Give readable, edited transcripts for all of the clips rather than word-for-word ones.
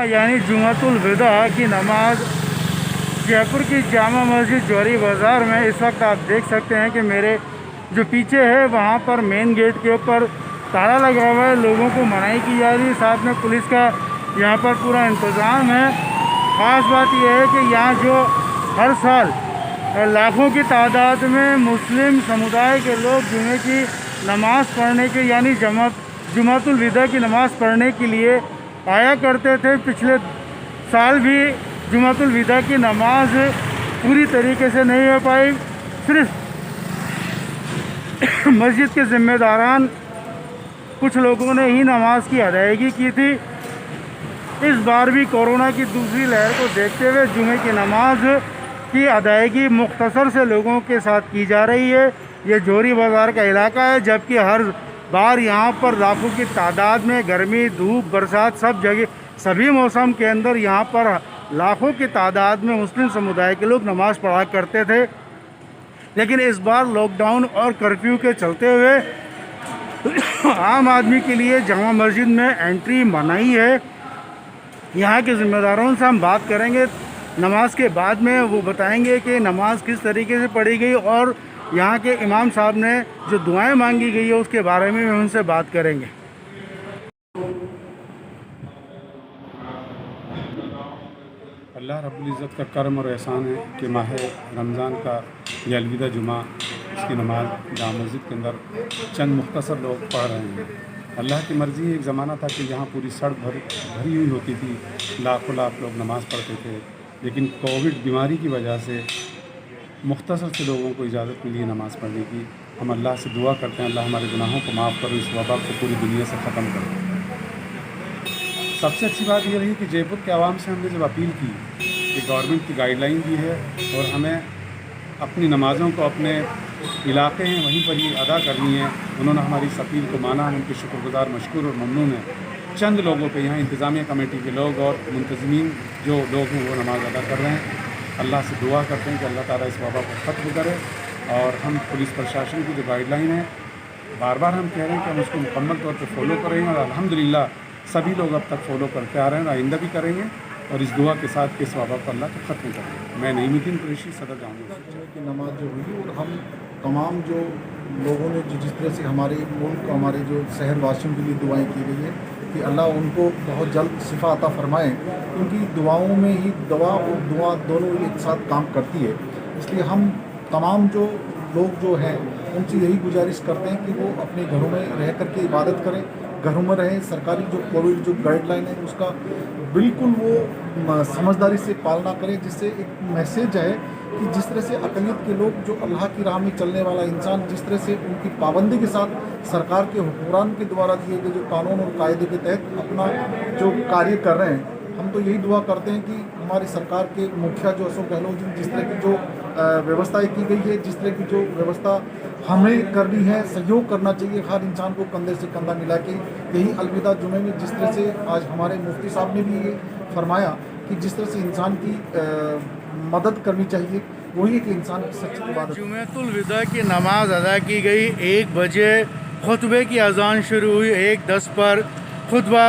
यानी जुमातुल विदा की नमाज जयपुर की जामा मस्जिद जौहरी बाज़ार में इस वक्त आप देख सकते हैं कि मेरे जो पीछे है वहाँ पर मेन गेट के ऊपर ताला लगा हुआ है। लोगों को मनाही की जा रही है, साथ में पुलिस का यहाँ पर पूरा इंतज़ाम है। ख़ास बात यह है कि यहाँ जो हर साल लाखों की तादाद में मुस्लिम समुदाय के लोग जुमे की नमाज़ पढ़ने के यानी जुमातुल विदा की नमाज़ पढ़ने के लिए आया करते थे। पिछले साल भी जुमातुल विदा की नमाज पूरी तरीके से नहीं हो पाई। सिर्फ मस्जिद के ज़िम्मेदारान कुछ लोगों ने ही नमाज की अदायगी की थी। इस बार भी कोरोना की दूसरी लहर को देखते हुए जुमे की नमाज की अदायगी मुख्तसर से लोगों के साथ की जा रही है। ये जौहरी बाज़ार का इलाका है, जबकि हर बार यहाँ पर लाखों की तादाद में गर्मी, धूप, बरसात सब जगह सभी मौसम के अंदर यहाँ पर लाखों की तादाद में मुस्लिम समुदाय के लोग नमाज़ पढ़ा करते थे। लेकिन इस बार लॉकडाउन और कर्फ्यू के चलते हुए आम आदमी के लिए जामा मस्जिद में एंट्री मनाही है। यहाँ के ज़िम्मेदारों से हम बात करेंगे नमाज के बाद में, वो बताएंगे कि नमाज किस तरीके से पढ़ी गई और यहाँ के इमाम साहब ने जो दुआएं मांगी गई है उसके बारे में उनसे बात करेंगे। अल्लाह रब्बुल इज़्ज़त का करम और एहसान है कि माह रमज़ान का ये अलविदा जुमा इसकी नमाज जामा मस्जिद के अंदर चंद मुख्तसर लोग पढ़ रहे हैं। अल्लाह की मर्ज़ी एक ज़माना था कि यहाँ पूरी सड़क भरी हुई होती थी, लाखों लाख लोग नमाज़ पढ़ते थे। लेकिन कोविड बीमारी की वजह से मुख्तसर से लोगों को इजाज़त मिली है नमाज़ पढ़ने की। हम अल्लाह से दुआ करते हैं, अल्लाह हमारे गुनाहों को माफ़ करो, इस वबा को पूरी दुनिया से ख़त्म करो। सबसे अच्छी बात यह रही कि जयपुर के आवाम से हमने जब अपील की कि गवर्नमेंट की गाइडलाइन भी है और हमें अपनी नमाज़ों को अपने इलाके हैं वहीं पर ही अदा करनी है, उन्होंने हमारी इस अपील को माना। हम उनके शुक्रगुज़ार, मशकूर और ममनून हैं। चंद लोगों पे यहाँ इंतज़ामिया कमेटी के लोग और मुंतज़मीन जो लोग हैं वो नमाज़ अदा कर रहे हैं। अल्लाह से दुआ करते हैं कि अल्लाह ताला इस वबा को ख़त्म करे। और हम पुलिस प्रशासन की जो गाइडलाइन है बार बार हम कह रहे हैं कि हम उसको मुकम्मल तौर पर फॉलो करेंगे और अल्हम्दुलिल्लाह सभी लोग अब तक फॉलो करते आ रहे हैं, आइंदा भी करेंगे और इस दुआ के साथ कि इस वबा को अल्लाह को ख़त्म करेंगे। मैं नईमुद्दीन कुरैशी, सदर जामा की नमाज जो हुई और हम तमाम जो लोगों ने जिस तरह से हमारे मुल्क, हमारे जो शहरवासियों के लिए दुआएं की गई है कि अल्लाह उनको बहुत जल्द शिफा अता फरमाएँ, क्योंकि दुआओं में ही दवा और दुआ दोनों एक साथ काम करती है। इसलिए हम तमाम जो लोग जो हैं उनसे यही गुजारिश करते हैं कि वो अपने घरों में रह कर के इबादत करें, घरों में रहें। सरकारी जो कोविड जो गाइडलाइन है उसका बिल्कुल वो समझदारी से पालना करें, जिससे एक मैसेज है कि जिस तरह से अक़लियत के लोग जो अल्लाह की राह में चलने वाला इंसान जिस तरह से उनकी पाबंदी के साथ सरकार के हुक्मरान के द्वारा दिए गए जो कानून और कायदे के तहत अपना जो कार्य कर रहे हैं, हम तो यही दुआ करते हैं कि हमारी सरकार के मुखिया जो अशोक गहलोत जी जिस तरह की जो व्यवस्थाएं की गई है, जिस तरह की जो व्यवस्था हमें करनी है, सहयोग करना चाहिए हर इंसान को कंधे से कंधा मिला के। यही अलविदा जुमे में जिस तरह से आज हमारे मुफ्ती साहब ने भी ये फरमाया कि जिस तरह से इंसान की मदद करनी चाहिए, वही एक इंसान की सच्ची इबादत। जुमातुल विदा की नमाज अदा की गई 1 बजे, खुतबे की अजान शुरू हुई 1:10 पर, खुतबा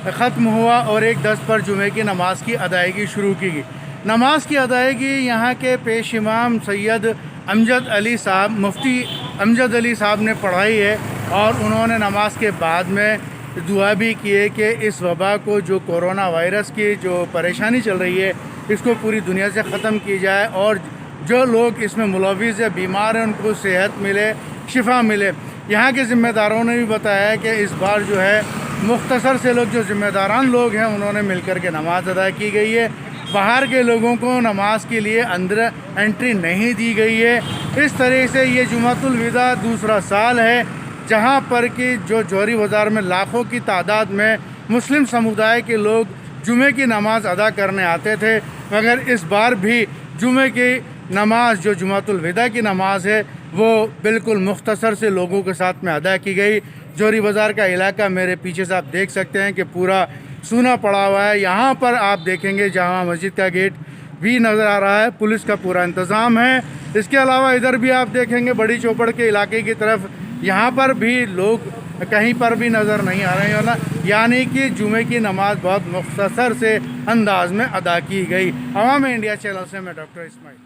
ख़त्म हुआ और 1:10 पर जुमे की नमाज की अदायगी शुरू की गई। नमाज की अदायगी यहाँ के पेश इमाम सैयद अमजद अली साहब, मुफ्ती अमजद अली साहब ने पढ़ाई है और उन्होंने नमाज के बाद में दुआ भी की है कि इस वबा को, जो कोरोना वायरस की जो परेशानी चल रही है, इसको पूरी दुनिया से ख़त्म की जाए और जो लोग इसमें मुलविस या बीमार हैं उनको सेहत मिले, शिफा मिले। यहाँ के ज़िम्मेदारों ने भी बताया है कि इस बार जो है मुख्तसर से लोग जो ज़िम्मेदारान लोग हैं उन्होंने मिलकर के नमाज अदा की गई है। बाहर के लोगों को नमाज के लिए अंदर एंट्री नहीं दी गई है। इस तरह से ये जुमातुल विदा दूसरा साल है जहाँ पर कि जो जौहरी बाज़ार में लाखों की तादाद में मुस्लिम समुदाय के लोग जुमे की नमाज़ अदा करने आते थे, मगर इस बार भी जुमे की नमाज जो जुमातुल विदा की नमाज है वो बिल्कुल मुख्तसर से लोगों के साथ में अदा की गई। जौहरी बाज़ार का इलाका मेरे पीछे से आप देख सकते हैं कि पूरा सूना पड़ा हुआ है। यहाँ पर आप देखेंगे जामा मस्जिद का गेट भी नज़र आ रहा है, पुलिस का पूरा इंतज़ाम है। इसके अलावा इधर भी आप देखेंगे बड़ी चौपड़ के इलाके की तरफ, यहाँ पर भी लोग कहीं पर भी नज़र नहीं आ रही होना, यानी कि जुमे की नमाज बहुत मुख्तसर से अंदाज में अदा की गई। अवाम इंडिया चैनल से मैं डॉक्टर इस्माइल।